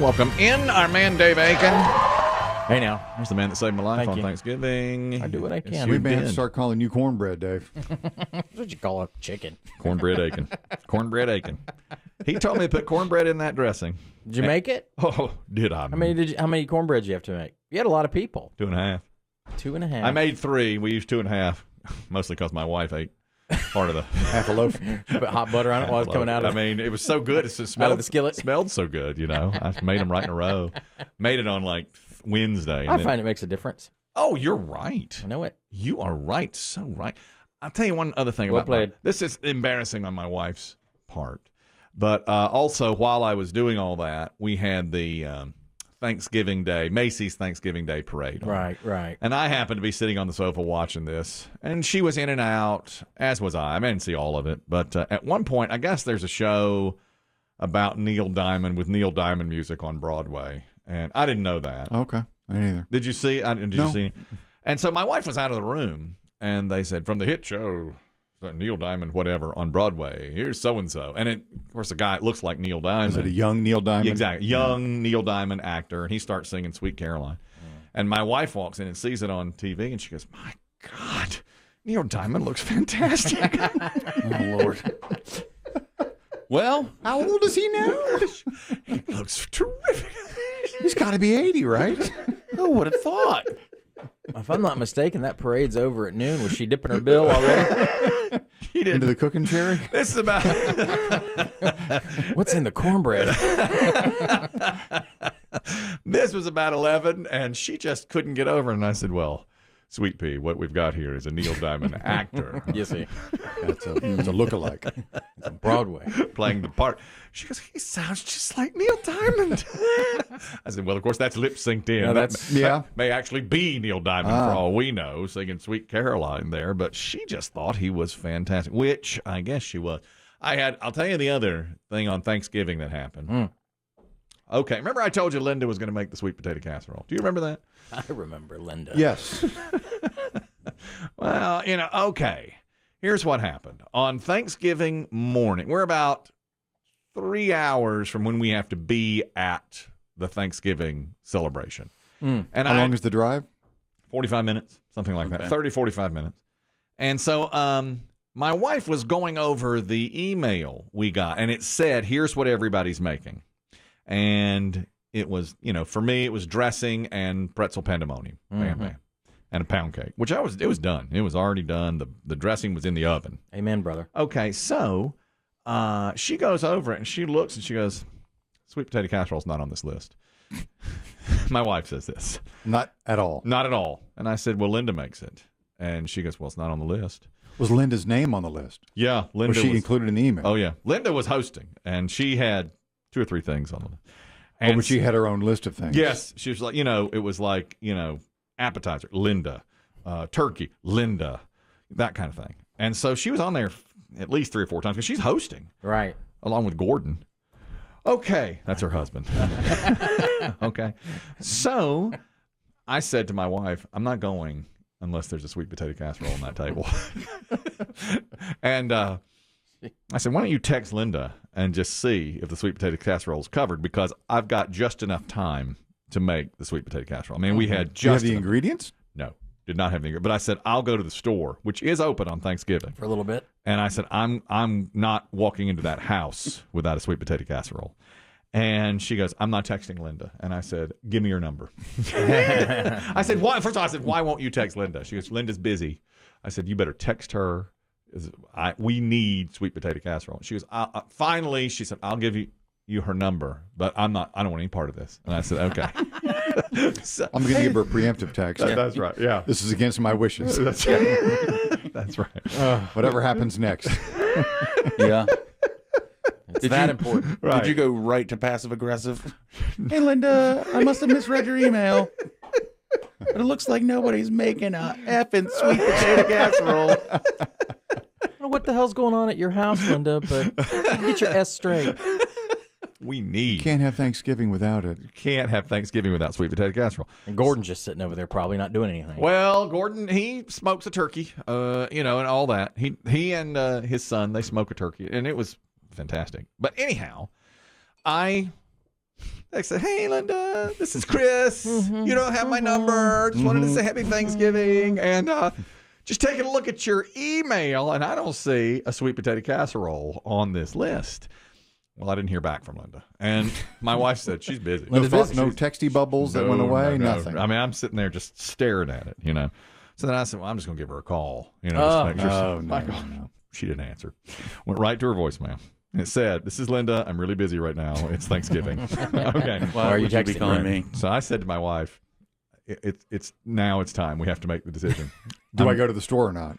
Welcome in, our man Dave Aiken. Hey now. Here's the man that saved my life on Thanksgiving. I do what I can. Yes, We may have to start calling you cornbread, Dave. That's what you call a chicken. Cornbread Aiken. Cornbread Aiken. He told me to put cornbread in that dressing. Did you make it? Oh, did I? How many cornbread you have to make? You had a lot of people. 2.5. 2.5. I made 3. We used 2.5, mostly because my wife ate part of the Half a loaf. Put hot butter on it while it's coming out of it was so good. It smelled, out of the skillet. Smelled so good, you know. I made them right in a row. Made it on like Wednesday. I find it makes a difference. Oh, you're right. I know it. You are right. So right. I'll tell you one other thing about this is embarrassing on my wife's part. But also, while I was doing all that, we had the Thanksgiving Day, Macy's Thanksgiving Day parade. Right. And I happened to be sitting on the sofa watching this, and she was in and out, as was I. I didn't see all of it. But at one point, I guess there's a show about Neil Diamond with Neil Diamond music on Broadway, and I didn't know that. Okay. I didn't either. Did you see? Did No. you see? And so my wife was out of the room, and they said, from the hit show, Neil Diamond, whatever, on Broadway, here's so-and-so. And, of course, the guy looks like Neil Diamond. Is it a young Neil Diamond? Yeah, exactly. Young Neil Diamond actor, and he starts singing Sweet Caroline. And my wife walks in and sees it on TV, and she goes, my God, Neil Diamond looks fantastic. Oh, Lord. Well, how old is he now? He looks terrific. He's got to be 80, right? Who would have thought? If I'm not mistaken, that parade's over at noon. Was she dipping her bill already? He did. Into the cooking cherry? This is about... What's in the cornbread? This was about 11, and she just couldn't get over it. And I said, well, Sweet Pea, what we've got here is a Neil Diamond actor. You see. It's a lookalike. It's on Broadway. Playing the part. She goes, he sounds just like Neil Diamond. I said, well, of course, that's lip synced in. No, that may actually be Neil Diamond for all we know, singing Sweet Caroline there. But she just thought he was fantastic, which I guess she was. I'll tell you the other thing on Thanksgiving that happened. Okay, remember I told you Linda was going to make the sweet potato casserole? Do you remember that? I remember Linda. Yes. Well, okay. Here's what happened. On Thanksgiving morning, we're about 3 hours from when we have to be at the Thanksgiving celebration. And How long is the drive? 45 minutes, something like that. 30, 45 minutes. And so my wife was going over the email we got, and it said, here's what everybody's making. And it was, for me, it was dressing and pretzel pandemonium. Bam, bam. And a pound cake, which it was done. It was already done. The dressing was in the oven. Amen, brother. Okay, so she goes over it, and she looks, and she goes, sweet potato casserole's not on this list. My wife says this. Not at all. Not at all. And I said, well, Linda makes it. And she goes, well, it's not on the list. Was Linda's name on the list? Yeah, Linda was she included in the email? Oh, yeah. Linda was hosting, and she had 2 or 3 things on the list. And but she had her own list of things. Yes. She was like, it was like, appetizer, Linda, turkey, Linda, that kind of thing. And so she was on there at least 3 or 4 times because she's hosting. Right. Along with Gordon. Okay. That's her husband. Okay. So I said to my wife, I'm not going unless there's a sweet potato casserole on that table. And I said, why don't you text Linda and just see if the sweet potato casserole is covered, because I've got just enough time to make the sweet potato casserole. I mean, we had just... Do you have the ingredients? No, did not have the ingredients. But I said, I'll go to the store, which is open on Thanksgiving. For a little bit. And I said, I'm not walking into that house without a sweet potato casserole. And she goes, I'm not texting Linda. And I said, give me your number. I said, why? First of all, I said, why won't you text Linda? She goes, Linda's busy. I said, you better text her. We need sweet potato casserole. She goes, finally, she said, I'll give you her number, but I don't want any part of this. And I said, okay. So, I'm going to give her a preemptive text. That's right. Yeah. This is against my wishes. That's right. That's right. Whatever happens next. Yeah. It's that important. Right. Did you go right to passive aggressive? Hey, Linda, I must have misread your email. But it looks like nobody's making a effing sweet potato casserole. I don't know what the hell's going on at your house, Linda, but get your S straight. Can't have Thanksgiving without it. Can't have Thanksgiving without sweet potato casserole. And Gordon's just sitting over there probably not doing anything. Well, Gordon, he smokes a turkey, and all that. He and his son, they smoke a turkey, and it was fantastic. But anyhow, I They said, "Hey, Linda, this is Chris. You don't have my number. Just wanted to say Happy Thanksgiving. And just taking a look at your email, and I don't see a sweet potato casserole on this list." Well, I didn't hear back from Linda. And my wife said she's busy. No texty bubbles that went away, nothing. I mean, I'm sitting there just staring at it, you know. So then I said, well, I'm just going to give her a call, you know. Just make sure no. She didn't answer. Went right to her voicemail. And it said, "This is Linda. I'm really busy right now. It's Thanksgiving." Okay. Why are you calling me? So I said to my wife, it's time. We have to make the decision. Do I go to the store or not?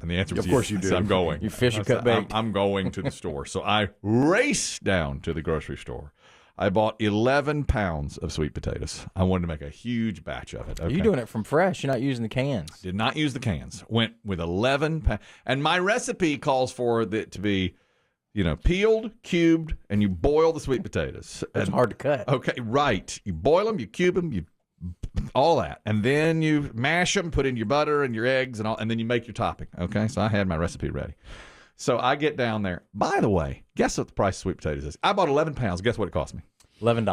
And the answer was, of course yes. you I do. said, I'm going. You fish and cut bait. I'm going to the store. So I raced down to the grocery store. I bought 11 pounds of sweet potatoes. I wanted to make a huge batch of it. Okay. You're doing it from fresh. You're not using the cans. Did not use the cans. Went with 11 pounds. And my recipe calls for it to be, you know, peeled, cubed, and you boil the sweet potatoes. It's hard to cut. Okay, right. You boil them, you cube them, you all that, and then you mash them, put in your butter and your eggs and all, and then you make your topping. Okay, so I had my recipe ready. So I get down there. By the way, guess what the price of sweet potatoes is? I bought 11 pounds. Guess what it cost me? $11.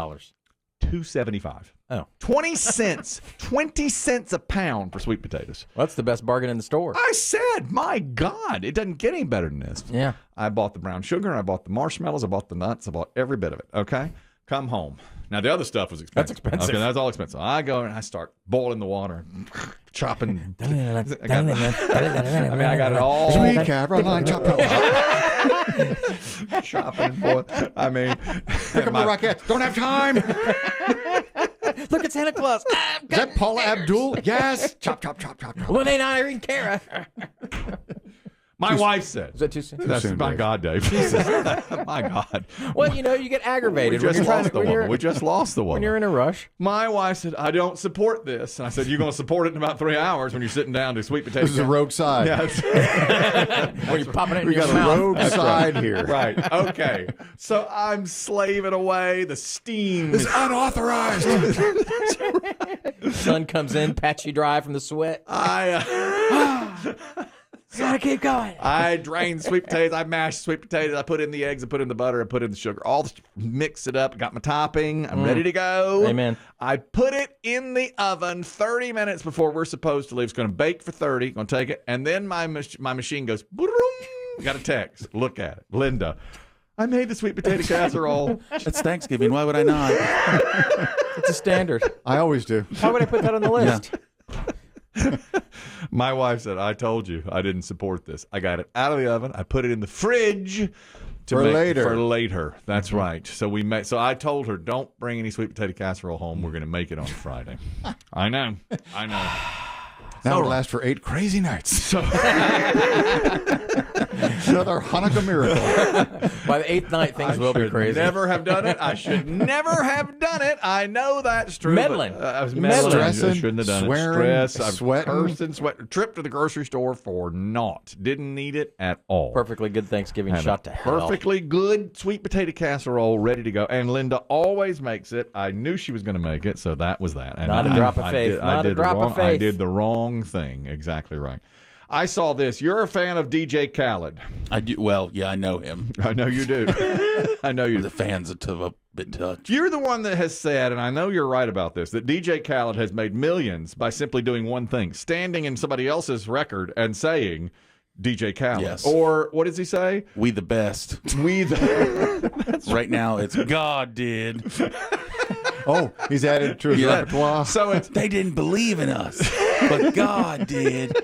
$2.75. Oh, 20 cents. 20 cents a pound for sweet potatoes. well, that's the best bargain in the store. I said, my God, it doesn't get any better than this. Yeah. I bought the brown sugar. I bought the marshmallows. I bought the nuts. I bought every bit of it. Okay. Come home. Now, the other stuff was expensive. That's expensive. Okay, that's all expensive. I go and I start boiling the water, chopping. I got it all. Sweet Caroline, chop, chop, chop. Chopping, boy. I mean, Pick up the rockets. Don't have time. Look at Santa Claus. Is that Paula Abdul? Yes. Chop, chop, chop, chop, chop. Well, they not Irene Cara. my wife said. Is that too soon? That's soon, my Dave. God, Dave. Jesus. My God. Well, you know, you get We aggravated just lost the when woman. We just lost the woman. you're in a rush. My wife said, "I don't support this." And I said, "You're going to support it in about 3 hours when you're sitting down to sweet potato." This is a rogue side. Yeah. When you're popping it in We your got a mouth. rogue side here. Right. Okay. So I'm slaving away. The steam is Unauthorized. Sun comes in, patchy dry from the sweat. I Gotta keep going. I drained sweet potatoes. I mashed sweet potatoes. I put in the eggs. I put in the butter. I put in the sugar. All the mix it up. Got my topping. I'm ready to go. Amen. I put it in the oven 30 minutes before we're supposed to leave. It's going to bake for 30. Going to take it, and then my machine goes. Boom. Got a text. Look at it, Linda. I made the sweet potato casserole. It's Thanksgiving. Why would I not? It's a standard. I always do. Why would I put that on the list? My wife said, "I told you I didn't support this." I got it out of the oven. I put it in the fridge For later. For later. That's right. So So I told her, "Don't bring any sweet potato casserole home. We're going to make it on Friday." I know. Now it'll last for 8 crazy nights. So Another Hanukkah miracle. By the 8th night, things will be crazy. Never have done it. I should never have done it. I know that's true. Meddling. But, I was Meddling. meddling. I Stressing, shouldn't have done swearing, it. Stress. I've sweating. cursed and sweat. Trip to the grocery store for naught. Didn't need it at all. Perfectly good Thanksgiving Have shot a to hell. perfectly good sweet potato casserole ready to go. And Linda always makes it. I knew she was going to make it, so that was that. And Not a drop of faith. Not a drop of I faith. did the wrong thing. Exactly right. I saw this. You're a fan of DJ Khaled. I do. Well, yeah, I know him. I know you do. I know you do. The fans are a bit touched. You're the one that has said, and I know you're right about this, that DJ Khaled has made millions by simply doing one thing, standing in somebody else's record and saying, DJ Khaled. Yes. Or what does he say? We the best. We the... Right now, it's God did. Oh, he's added to his Yeah. repertoire. So it's... They didn't believe in us, but God did.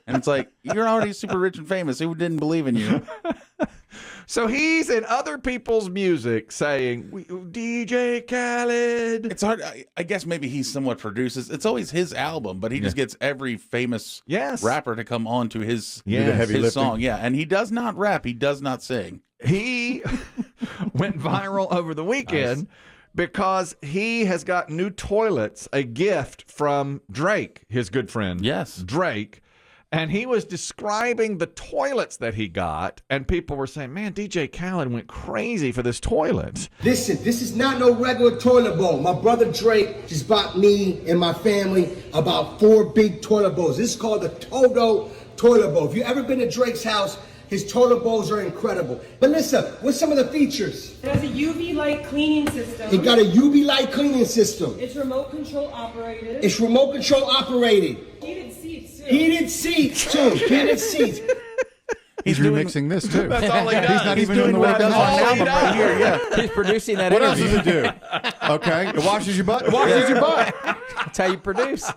And it's like, you're already super rich and famous. Who didn't believe in you? So he's in other people's music saying, DJ Khaled. It's hard. I guess maybe he somewhat produces. It's always his album, but he just gets every famous Yes. rapper to come on to his, Yeah. The heavy his lifting. song. Yeah, and he does not rap. He does not sing. He went viral over the weekend because he has got new toilets, a gift from Drake, his good friend. Yes. Drake. And he was describing the toilets that he got, and people were saying, man, DJ Khaled went crazy for this toilet. Listen, this is not no regular toilet bowl. My brother Drake just bought me and my family about 4 big toilet bowls. This is called the Toto toilet bowl. If you ever been to Drake's house, His toilet bowls are incredible. But listen, what's some of the features? It has a UV light cleaning system. It got a UV light cleaning system. It's remote control operated. It's remote control operated. Heated seats too. Heated seats too. Heated seats. He's remixing this too. That's all he does. He's not even doing the work. That's all on he album right here. Yeah. He's producing that What else interview. does it do? Okay, it washes your butt. It washes your butt. That's how you produce.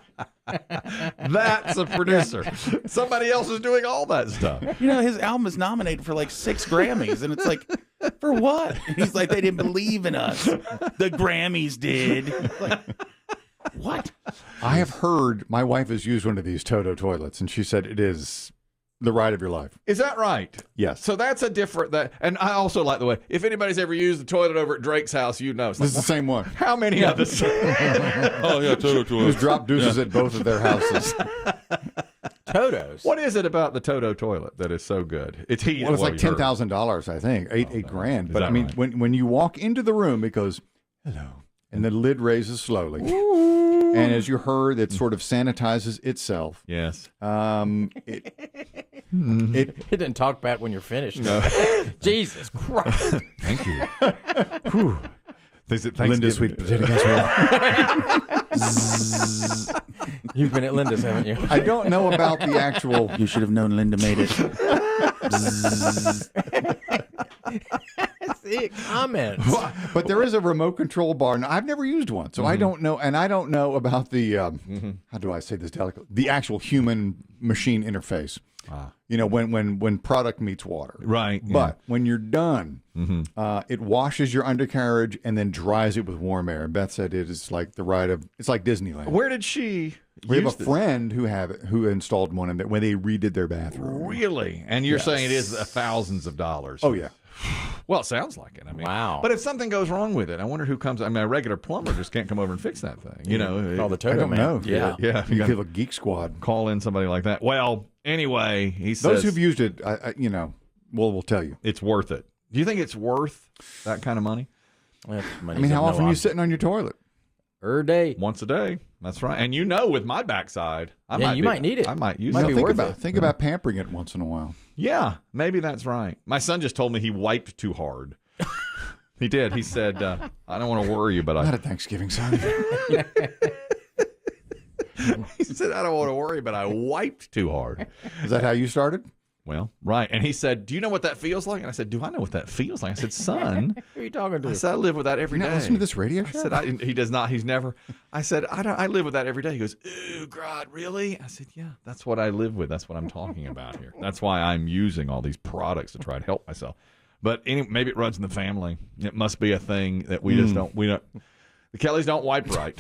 That's a producer. Somebody else is doing all that stuff. You know, his album is nominated for like 6 Grammys, and it's like, for what? And he's like, they didn't believe in us. The Grammys did. Like, what? I have heard my wife has used one of these Toto toilets, and she said it is the ride of your life. Is that right? Yes. So that's a different and I also like the way if anybody's ever used the toilet over at Drake's house, you know. It's This is the same one. how many of us? Oh, yeah, Toto Who's dropped deuces at both of their houses. Totos. What is it about the Toto toilet that is so good? It's heated. Well, it's like you heard. $10,000, I think, eight grand. Is But that I mean, right? when you walk into the room, it goes, hello, and the lid raises slowly, and as you heard, it sort of sanitizes itself. Yes. It It didn't talk bad when you're finished. No. Jesus Christ. Thank you. Whew. Thanksgiving Linda's sweet Day. potato casserole. You've been at Linda's, haven't you? I don't know about the actual. You should have known Linda made it. See, comments. But there is a remote control bar. Now, I've never used one, so I don't know, and I don't know about the how do I say this delicately? The actual human machine interface. You know, when product meets water, Right, yeah. But when you're done, it washes your undercarriage and then dries it with warm air. And Beth said it is like the ride of it's like Disneyland. Where did she? We have use a this? friend who installed one in there when they redid their bathroom. Really? And you're saying it is thousands of dollars? Oh yeah. Well, it sounds like it. I mean, Wow. But if something goes wrong with it, I wonder who comes. I mean, a regular plumber just can't come over and fix that thing. You know, Call the I Toto don't man. know. Yeah. yeah. You You feel a geek squad. call in somebody like that. Well, anyway, he says Those who've used it, you know, will tell you. it's worth it. Do you think it's worth that kind of money? I mean, how often are you sitting on your toilet? Day. Once a day. That's right. And you know, with my backside, I Yeah, you might need it. I might use Might it. be Think worth about it. think about pampering it once in a while. Yeah, maybe that's right. My son just told me he wiped too hard. He did. He said, I don't want to worry you, but Not I. at Thanksgiving, son. He said, I don't want to worry, but I wiped too hard. Is that how you started? Well, right. And he said, do you know what that feels like? And I said, do I know what that feels like? I said, son, Who are you talking to? I said, I live with that every You day. not listen to this radio I show? said, he does not. He's never. I said, I live with that every day. He goes, ooh, God, really? I said, yeah, that's what I live with. That's what I'm talking about here. That's why I'm using all these products to try to help myself. But maybe it runs in the family. It must be a thing that we just don't. We don't. The Kellys don't wipe right.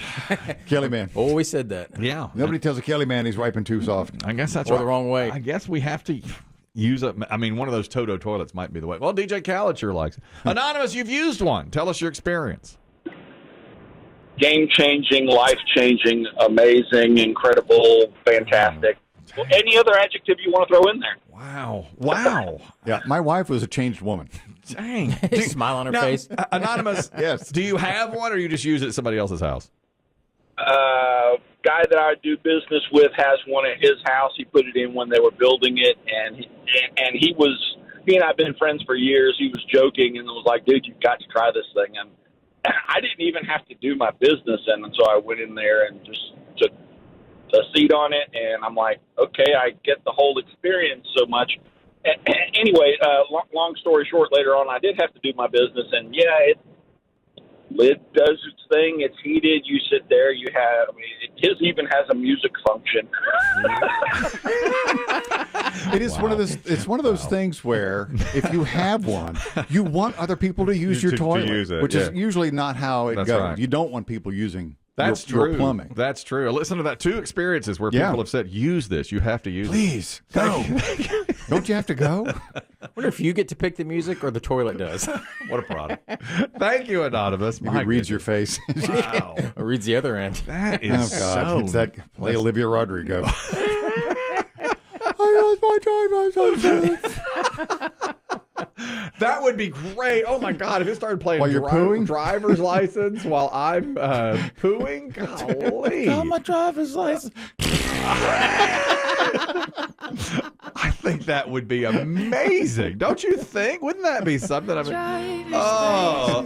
Kelly man. Oh, we said that. Yeah, Nobody tells a Kelly man he's wiping too soft. I guess that's Or right. the wrong way. I guess we have to use a. I mean, one of those Toto toilets might be the way. Well, DJ Khaled sure likes it. Anonymous, you've used one. Tell us your experience. Game-changing, life-changing, amazing, incredible, fantastic. Well, any other adjective you want to throw in there. Wow. Yeah, my wife was a changed woman. Dang. Smile on her Now, face. Anonymous, Yes. do you have one or you just use it at somebody else's house? Guy that I do business with has one at his house. He put it in when they were building it, and he was. He and I've been friends for years. He was joking and was like, "Dude, you've got to try this thing." And I didn't even have to do my business, and so I went in there and just took a seat on it, and I'm like, "Okay, I get the whole experience so much." Anyway, long story short, later on, I did have to do my business, and yeah, lid does its thing. It's heated. You sit there. You have. I mean, his even has a music function. It is one of those. It's one of those things where if you have one, you want other people to use your To toilet, use it, which is yeah. usually not how it That's goes. right. You don't want people using That's your true. plumbing. That's true. Listen to that. 2 experiences where Yeah. people have said, use this. You have to use it. Please go. Don't you have to go? I wonder if you get to pick the music or the toilet does. What a product. Thank you, Anonymous. Maybe it reads your face. Wow. Or reads the other end. That Oh is God! so... It's that play Olivia Rodrigo. I lost my driver's That would be great. Oh, my God. If it started playing While you're pooing? driver's license while I'm pooing, golly. Got my driver's license. I think that would be amazing. Don't you think? Wouldn't that be something? I mean, oh.